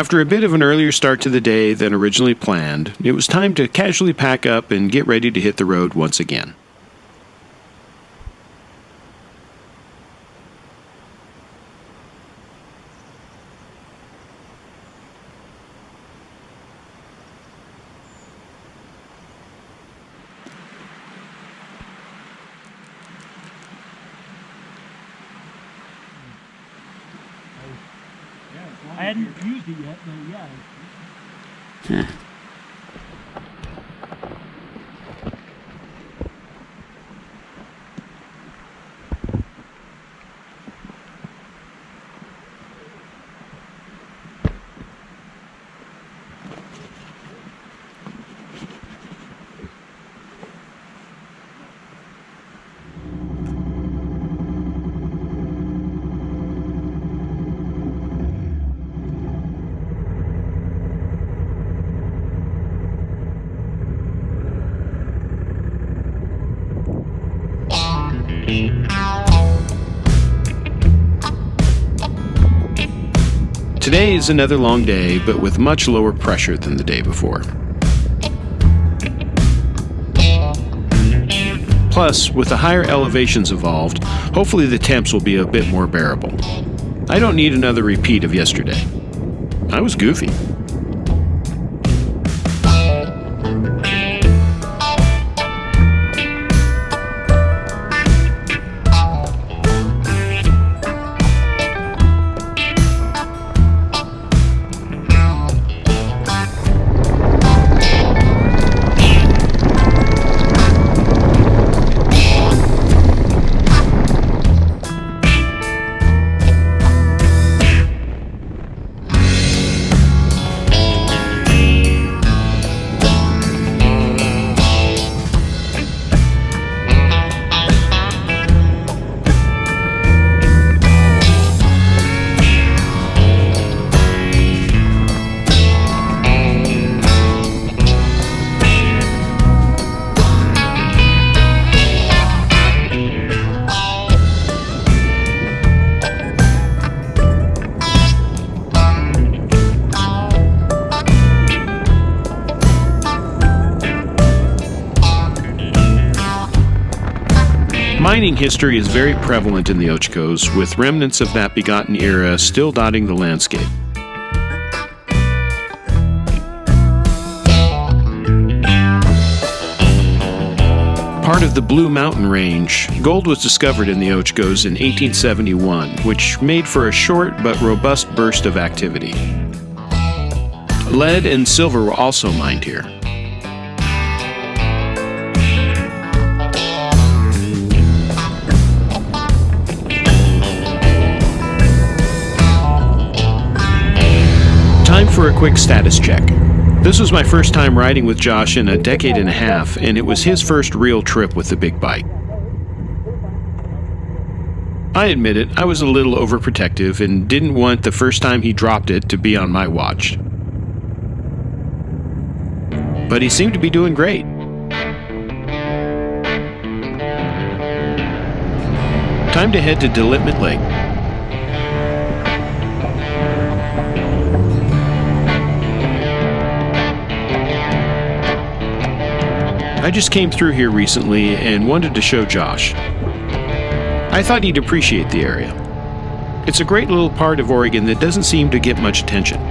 After a bit of an earlier start to the day than originally planned, it was time to casually pack up and get ready to hit the road once again. I hadn't used it yet, but yeah. Today is another long day, but with much lower pressure than the day before. Plus, with the higher elevations involved, hopefully the temps will be a bit more bearable. I don't need another repeat of yesterday. I was goofy. Mining history is very prevalent in the Ochoco's, with remnants of that begotten era still dotting the landscape. Part of the Blue Mountain Range, gold was discovered in the Ochoco's in 1871, which made for a short but robust burst of activity. Lead and silver were also mined here. Time for a quick status check. This was my first time riding with Josh in a decade and a half, and it was his first real trip with the big bike. I admit it, I was a little overprotective and didn't want the first time he dropped it to be on my watch. But he seemed to be doing great. Time to head to Development Lake. I just came through here recently and wanted to show Josh. I thought he'd appreciate the area. It's a great little part of Oregon that doesn't seem to get much attention.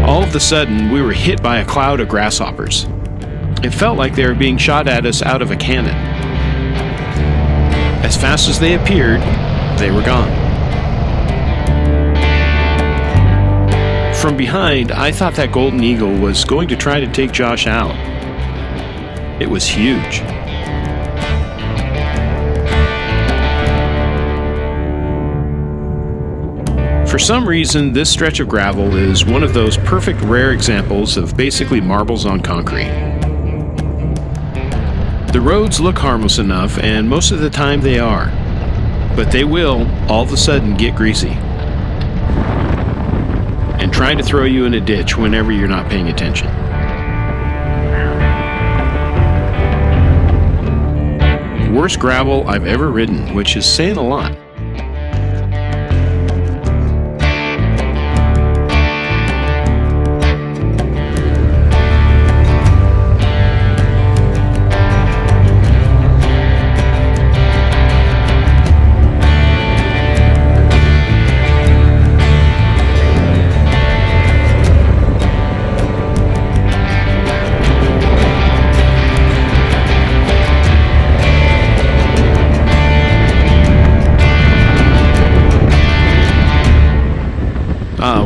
All of a sudden, we were hit by a cloud of grasshoppers. It felt like they were being shot at us out of a cannon. As fast as they appeared, they were gone. From behind, I thought that golden eagle was going to try to take Josh out. It was huge. For some reason, this stretch of gravel is one of those perfect rare examples of basically marbles on concrete. The roads look harmless enough, and most of the time they are. But they will, all of a sudden, get greasy and try to throw you in a ditch whenever you're not paying attention. worst gravel I've ever ridden, which is saying a lot.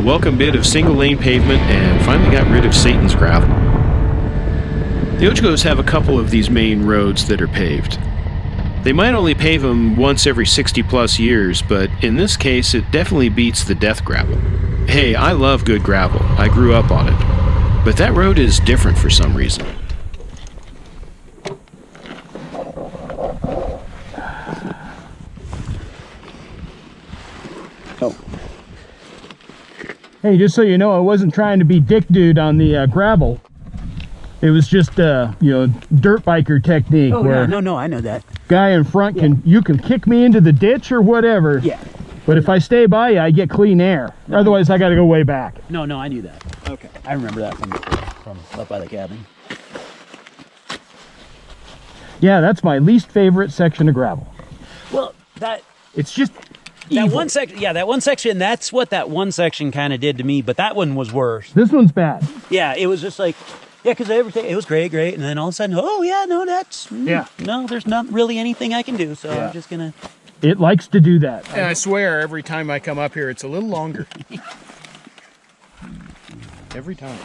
Welcome bit of single lane pavement, and finally got rid of Satan's gravel. The Ojibos have a couple of these main roads that are paved. They might only pave them once every 60 plus years, but in this case it definitely beats the death gravel. Hey, I love good gravel. I grew up on it. But that road is different for some reason. Oh. Hey, just so you know, I wasn't trying to be dick dude on the gravel. It was just dirt biker technique. Oh, where no, I know that. Guy in front you can kick me into the ditch or whatever. Yeah. But if I stay by you, I get clean air. No. Otherwise, I got to go way back. No, I knew that. Okay. I remember that from up by the cabin. Yeah, that's my least favorite section of gravel. Well, it's just that evil. one section. Yeah, that one section. That's what that one section kind of did to me. But that one was worse. This one's bad. Yeah, it was just like, yeah, because everything it was great, and then all of a sudden, oh yeah, no, no, there's not really anything I can do. So I'm just gonna. It likes to do that. And I swear, every time I come up here, it's a little longer. Every time.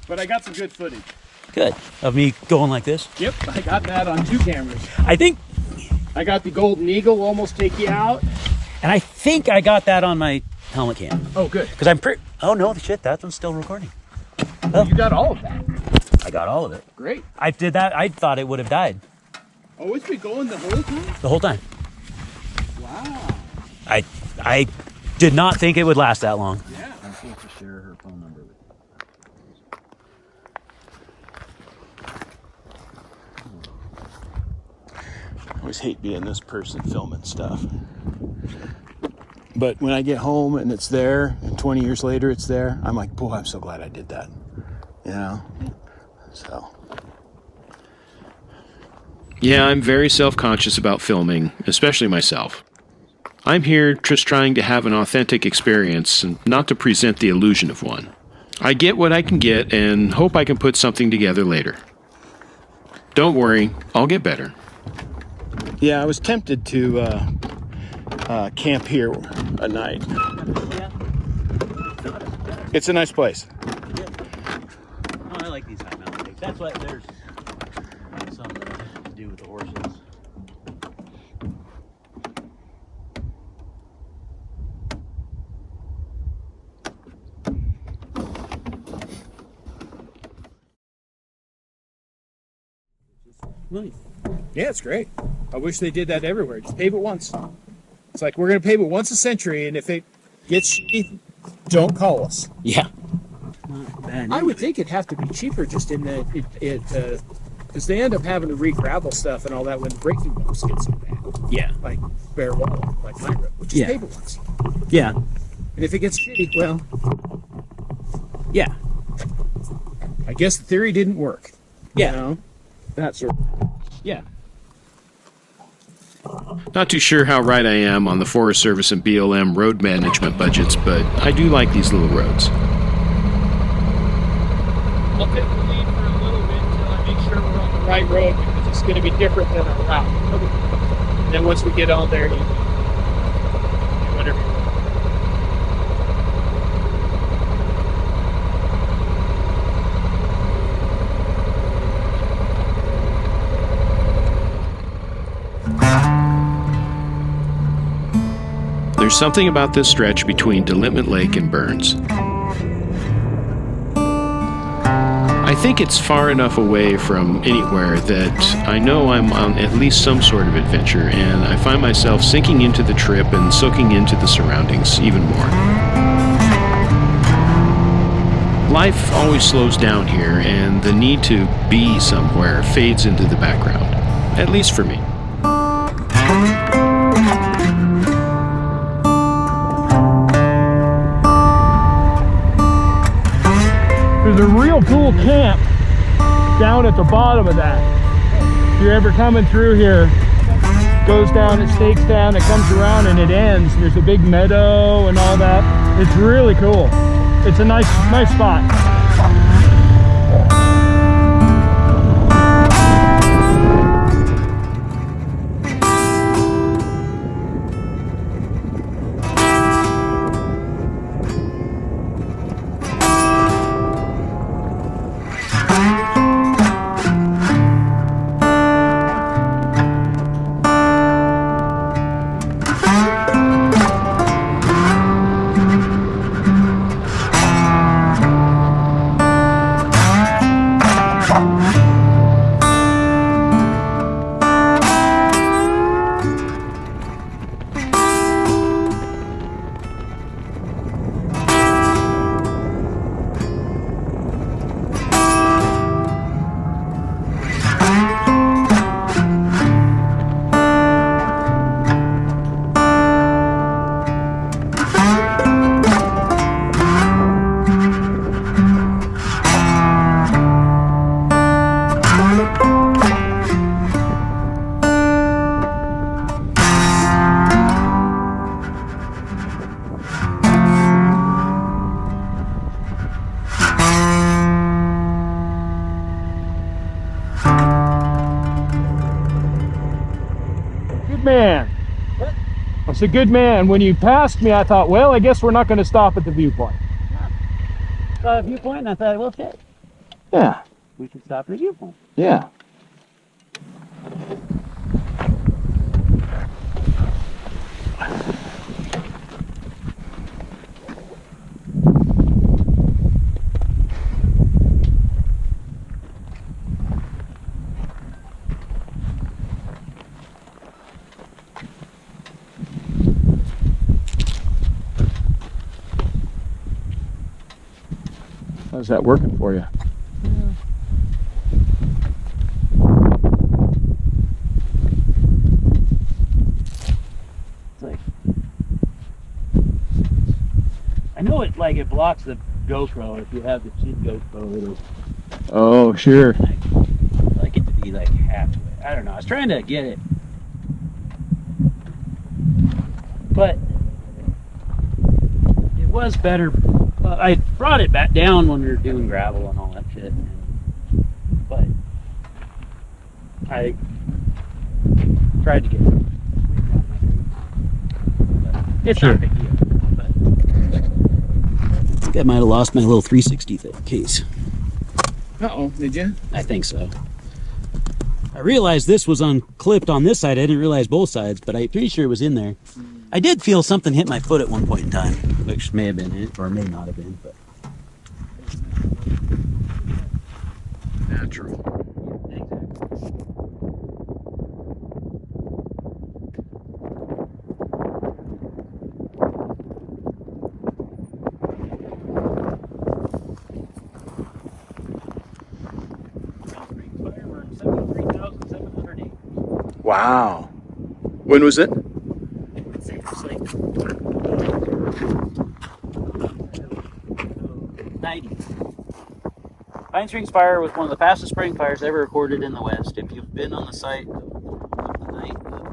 But I got some good footage. Good. Of me going like this? Yep, I got that on 2 cameras. I think. I got the Golden Eagle almost take you out. And I think I got that on my helmet cam. Oh, good. Because I'm pretty. Oh no, shit, that one's still recording. Oh. You got all of that. I got all of it. Great. I did that. I thought it would have died. Oh, it's been going the whole time? The whole time. Wow. I did not think it would last that long. Yeah. I'm supposed to share her phone number with you. I always hate being this person filming stuff. But when I get home and it's there, and 20 years later it's there, I'm like, boy, I'm so glad I did that. You know? So. Yeah, I'm very self-conscious about filming, especially myself. I'm here just trying to have an authentic experience and not to present the illusion of one. I get what I can get and hope I can put something together later. Don't worry, I'll get better. Yeah, I was tempted to camp here a night. It's a nice place. Oh, I like these high mountain lakes. That's what there's something to do with the horses. Nice. Yeah, it's great. I wish they did that everywhere. Just pave it once. It's like, we're going to pave it once a century, and if it gets shitty, don't call us. Yeah. I would think it'd have to be cheaper just in that because they end up having to re-gravel stuff and all that when the braking bumps get so bad. Yeah. Like bare wall, like my road. Just pave it once. Yeah. And if it gets shitty, well, Yeah. I guess the theory didn't work. Yeah. You know? That sort of. Yeah. Not too sure how right I am on the Forest Service and BLM road management budgets, but I do like these little roads. I'll take the lead for a little bit until I make sure we're on the right road because it's going to be different than our route. And then once we get on there, you do whatever you want. There's something about this stretch between Delinquent Lake and Burns. I I think it's far enough away from anywhere that I know I'm on at least some sort of adventure, and I find myself sinking into the trip and soaking into the surroundings even more. Life always slows down here, and the need to be somewhere fades into the background, at least for me. There's a real cool camp down at the bottom of that. If you're ever coming through here, it goes down, it stakes down, it comes around and it ends. There's a big meadow and all that. It's really cool. It's a nice spot. Man, I was a good man. When you passed me, I thought, well, I guess we're not going to stop at the viewpoint. Saw a viewpoint, and I thought, well, shit, Yeah, we should stop at the viewpoint. yeah. How's that working for you? It's like, I know it like it blocks the GoPro. If you have the cheap GoPro, it'll. Oh, sure. I like it to be like halfway. I don't know. I was trying to get it, but it was better. I brought it back down when we were doing gravel and all that shit, but I tried to get it. It's Sure. not a big deal. But I think I might have lost my little 360 case. Uh-oh, did you? I think so. I realized this was unclipped on this side. I didn't realize both sides, but I'm pretty sure it was in there. I did feel something hit my foot at one point in time, which may have been it, or may not have been, but. Natural. Wow. When was it? It's like 90s. Pine Springs Fire was one of the fastest spring fires ever recorded in the West. If you've been on the site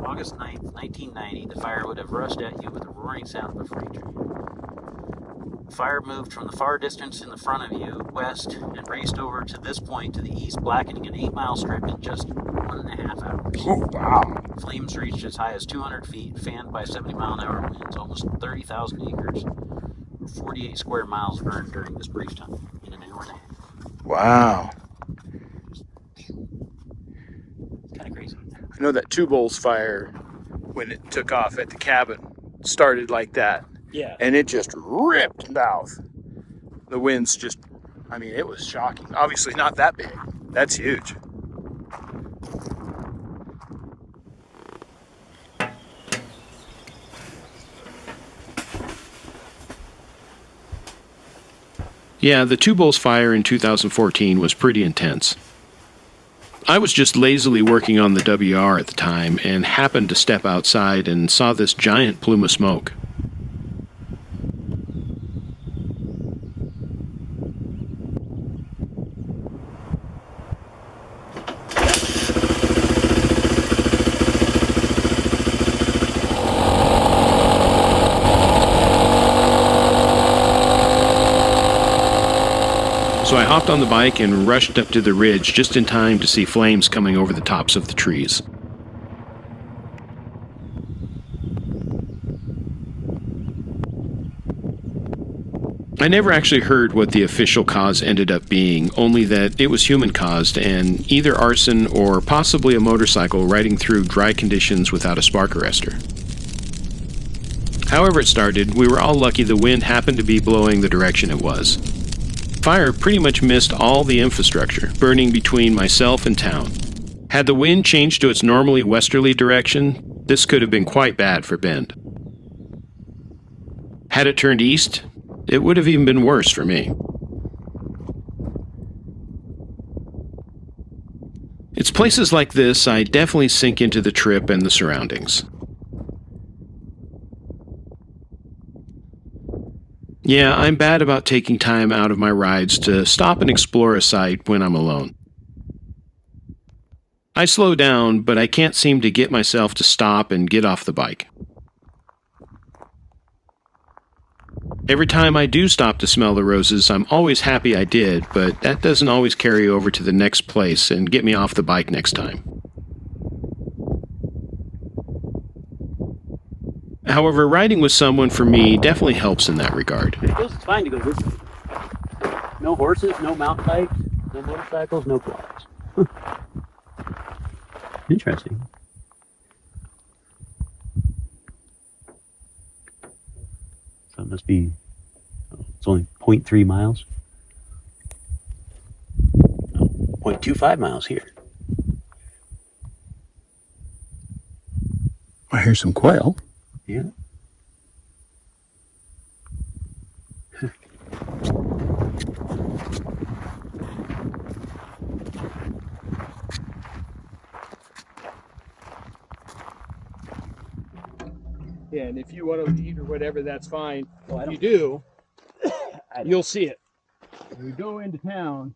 August 9th, 1990, the fire would have rushed at you with a roaring sound of a freight train. The fire moved from the far distance in the front of you, west, and raced over to this point to the east, blackening an 8-mile strip in just 1.5 hours. Oh, wow. Flames reached as high as 200 feet, fanned by 70-mile-an-hour winds. Almost 30,000 acres, or 48 square miles burned during this brief time, in an hour and a half. Wow. Kind of crazy. I know that Two Bowls fire, when it took off at the cabin, started like that. Yeah. And it just ripped south. The winds just I mean, it was shocking. Obviously not that big. That's huge. Yeah, the Two Bulls fire in 2014 was pretty intense. I was just lazily working on the WR at the time and happened to step outside and saw this giant plume of smoke. So I hopped on the bike and rushed up to the ridge just in time to see flames coming over the tops of the trees. I never actually heard what the official cause ended up being, only that it was human-caused and either arson or possibly a motorcycle riding through dry conditions without a spark arrestor. However it started, we were all lucky the wind happened to be blowing the direction it was. Fire pretty much missed all the infrastructure, burning between myself and town. Had the wind changed to its normally westerly direction, this could have been quite bad for Bend. Had it turned east, it would have even been worse for me. It's places like this I definitely sink into the trip and the surroundings. Yeah, I'm bad about taking time out of my rides to stop and explore a site when I'm alone. I slow down, but I can't seem to get myself to stop and get off the bike. Every time I do stop to smell the roses, I'm always happy I did, but that doesn't always carry over to the next place and get me off the bike next time. However, riding with someone for me definitely helps in that regard. It's fine to go this way. No horses, no mountain bikes, no motorcycles, no quads. Interesting. So it must be, it's only 0.3 miles. No, 0.25 miles here. I hear some quail. Yeah. Yeah, and if you want to leave or whatever, that's fine. Well, If you do, you'll see it. When we go into town,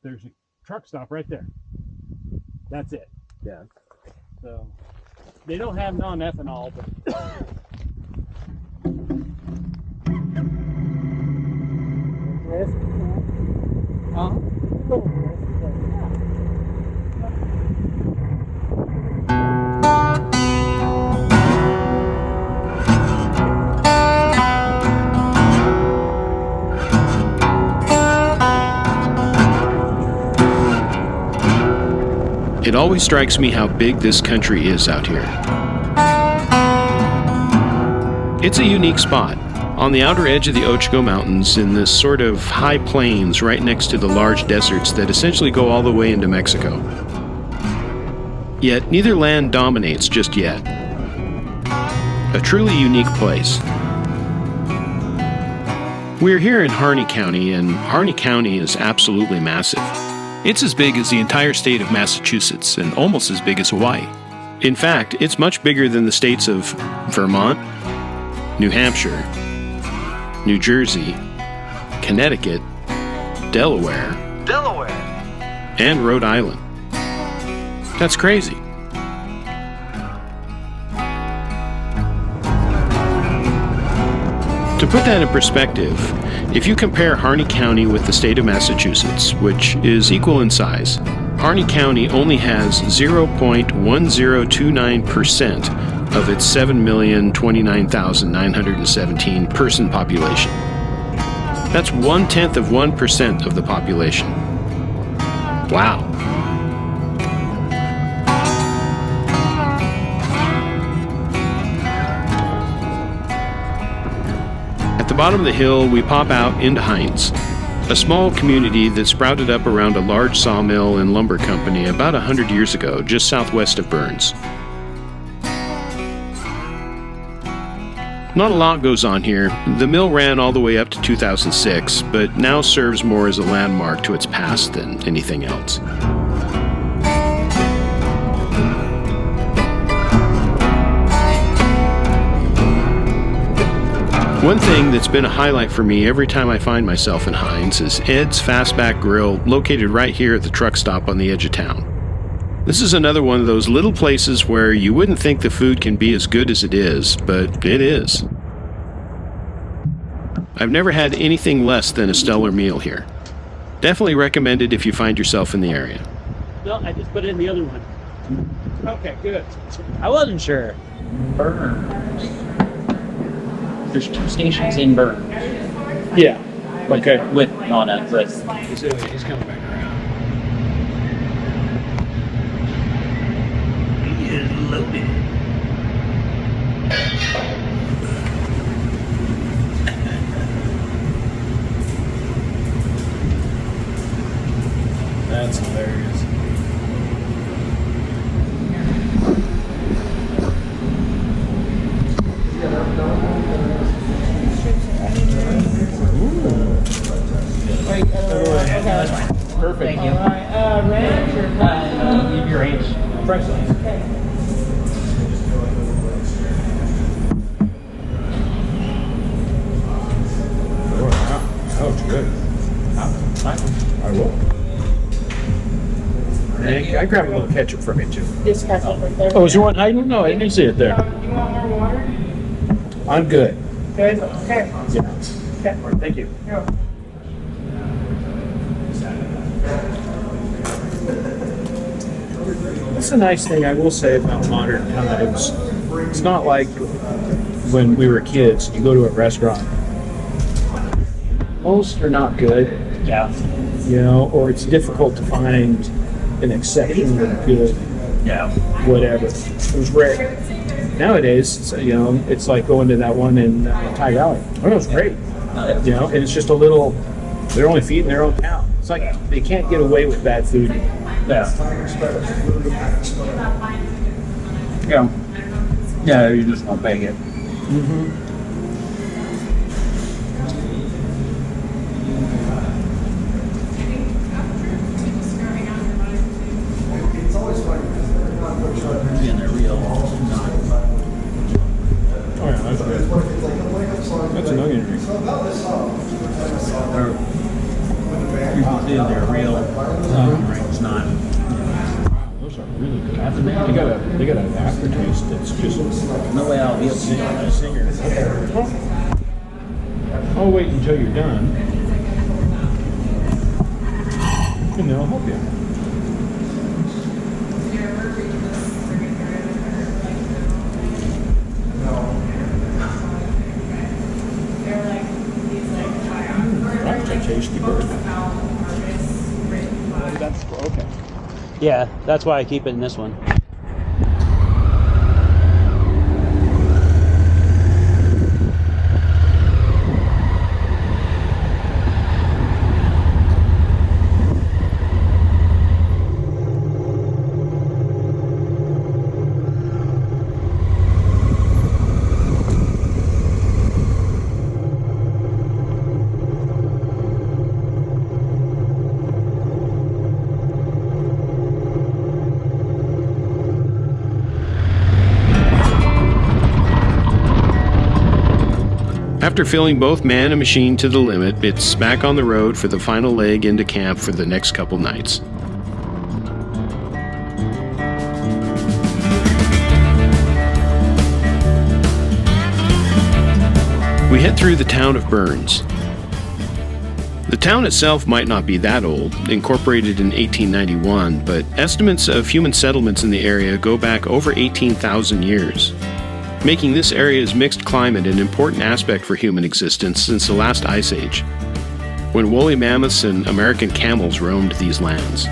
there's a truck stop right there. That's it. Yeah. So they don't have non-ethanol, but It always strikes me how big this country is out here. It's a unique spot, on the outer edge of the Ochagos Mountains in this sort of high plains right next to the large deserts that essentially go all the way into Mexico. Yet neither land dominates just yet. A truly unique place. We're here in Harney County, and Harney County is absolutely massive. It's as big as the entire state of Massachusetts and almost as big as Hawaii. In fact, it's much bigger than the states of Vermont, New Hampshire, New Jersey, Connecticut, Delaware, and Rhode Island. That's crazy. To put that in perspective, if you compare Harney County with the state of Massachusetts, which is equal in size, Harney County only has 0.1029% of its 7,029,917 person population. That's 0.1% of the population. Wow. At the bottom of the hill, we pop out into Hines. a small community that sprouted up around a large sawmill and lumber company about 100 years ago, just southwest of Burns. Not a lot goes on here. The mill ran all the way up to 2006, but now serves more as a landmark to its past than anything else. One thing that's been a highlight for me every time I find myself in Hines is Ed's Fastback Grill, located right here at the truck stop on the edge of town. This is another one of those little places where you wouldn't think the food can be as good as it is, but it is. I've never had anything less than a stellar meal here. Definitely recommended if you find yourself in the area. No, I just put it in the other one. Okay, good. I wasn't sure. Burns. There's 2 stations in Burns. Yeah. Okay. With on a list. He's coming back around. He is loaded. That's hilarious. Perfect. Thank you. Ranch or Your ranch. Fresh slice. Okay. Oh, wow. That was good. I will. And I grab a little ketchup from you too. This grasshopper there. Oh, is your one hiding? No, I didn't see it there. You want more water? I'm good. Good. Okay. Yeah. Okay. All right, thank you. Here. That's a nice thing I will say about modern times. It's not like when we were kids, you go to a restaurant. Most are not good, Yeah. you know, or it's difficult to find an exceptionally good Yeah. whatever. It was rare. Nowadays, it's like going to that one in Thai Valley. Oh, it was great. You know, and it's just a little, they're only feeding their own cow. It's like they can't get away with bad food. Yeah. Yeah. Yeah, you just won't bang it. And they're real. Oh yeah, that's good. That's an onion ring. You can see they're real rings, not. Those are really good. They got an aftertaste that's just. No way I'll be able to do that. Singer. I'll wait until you're done, and they'll help you. That's a tasty bird. That's okay. Yeah, that's why I keep it in this one. After filling both man and machine to the limit, it's back on the road for the final leg into camp for the next couple nights. We head through the town of Burns. The town itself might not be that old, incorporated in 1891, but estimates of human settlements in the area go back over 18,000 years, making this area's mixed climate an important aspect for human existence since the last ice age, when woolly mammoths and American camels roamed these lands.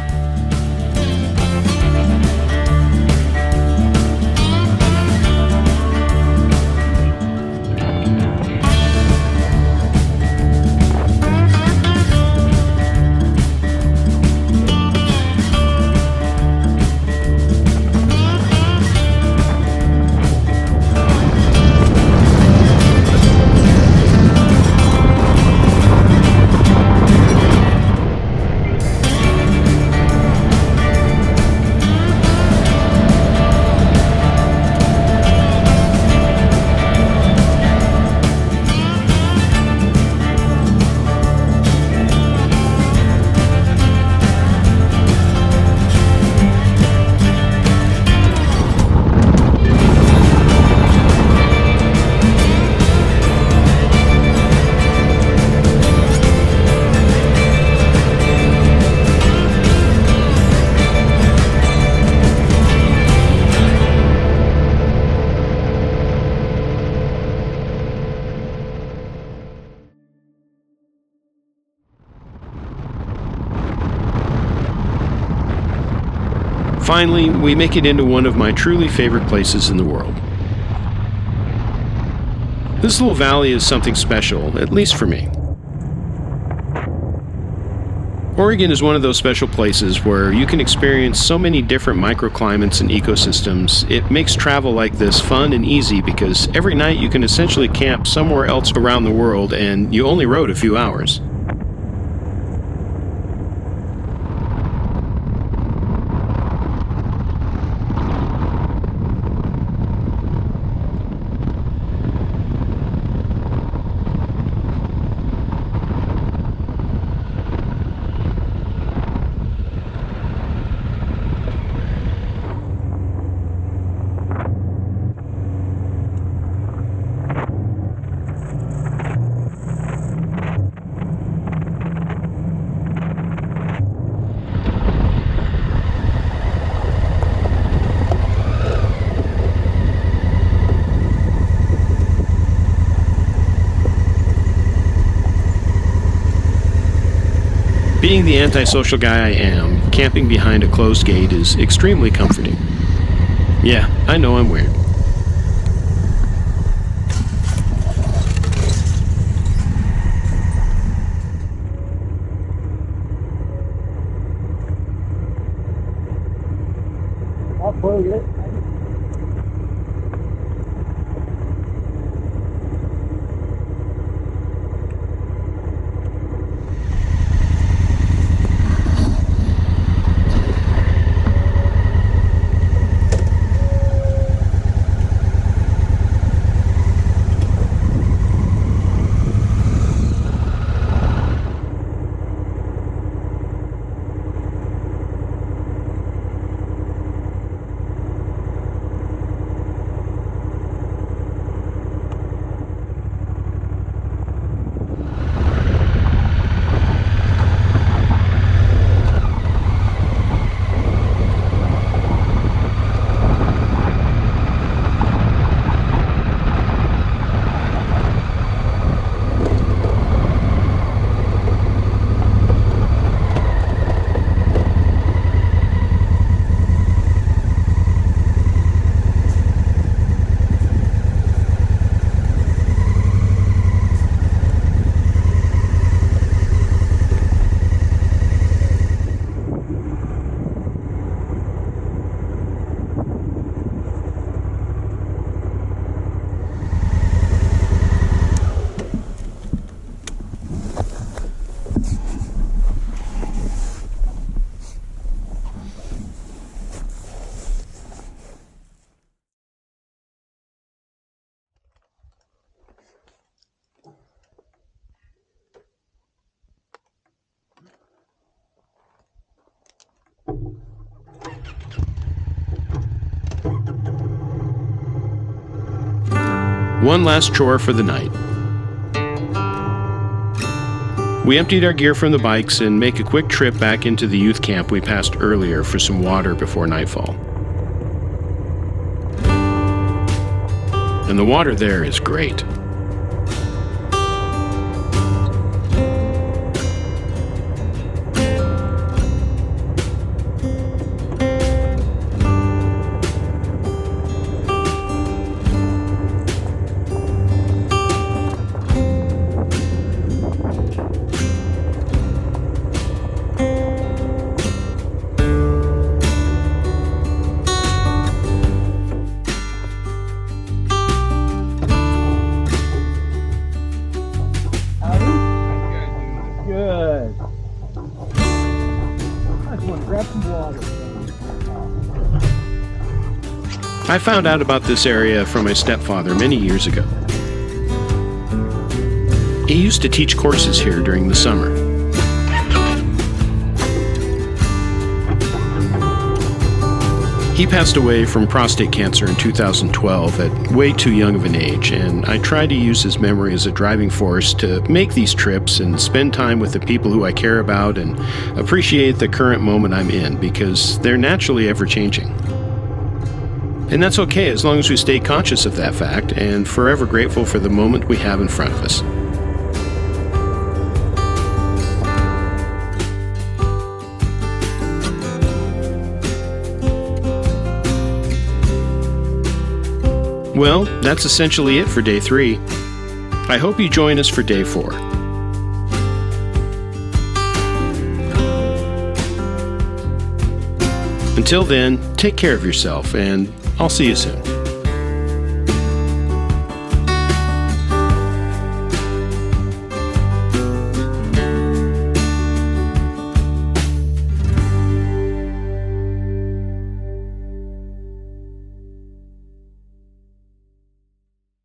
Finally, we make it into one of my truly favorite places in the world. This little valley is something special, at least for me. Oregon is one of those special places where you can experience so many different microclimates and ecosystems. It makes travel like this fun and easy because every night you can essentially camp somewhere else around the world and you only rode a few hours. Being the antisocial guy I am, camping behind a closed gate is extremely comforting. Yeah, I know I'm weird. I'll plug it. One last chore for the night. We emptied our gear from the bikes and make a quick trip back into the youth camp we passed earlier for some water before nightfall. And the water there is great. I found out about this area from my stepfather many years ago. He used to teach courses here during the summer. He passed away from prostate cancer in 2012 at way too young of an age, and I try to use his memory as a driving force to make these trips and spend time with the people who I care about and appreciate the current moment I'm in, because they're naturally ever-changing. And that's okay as long as we stay conscious of that fact and forever grateful for the moment we have in front of us. Well, that's essentially it for day 3. I hope you join us for day 4. Until then, take care of yourself, and I'll see you soon.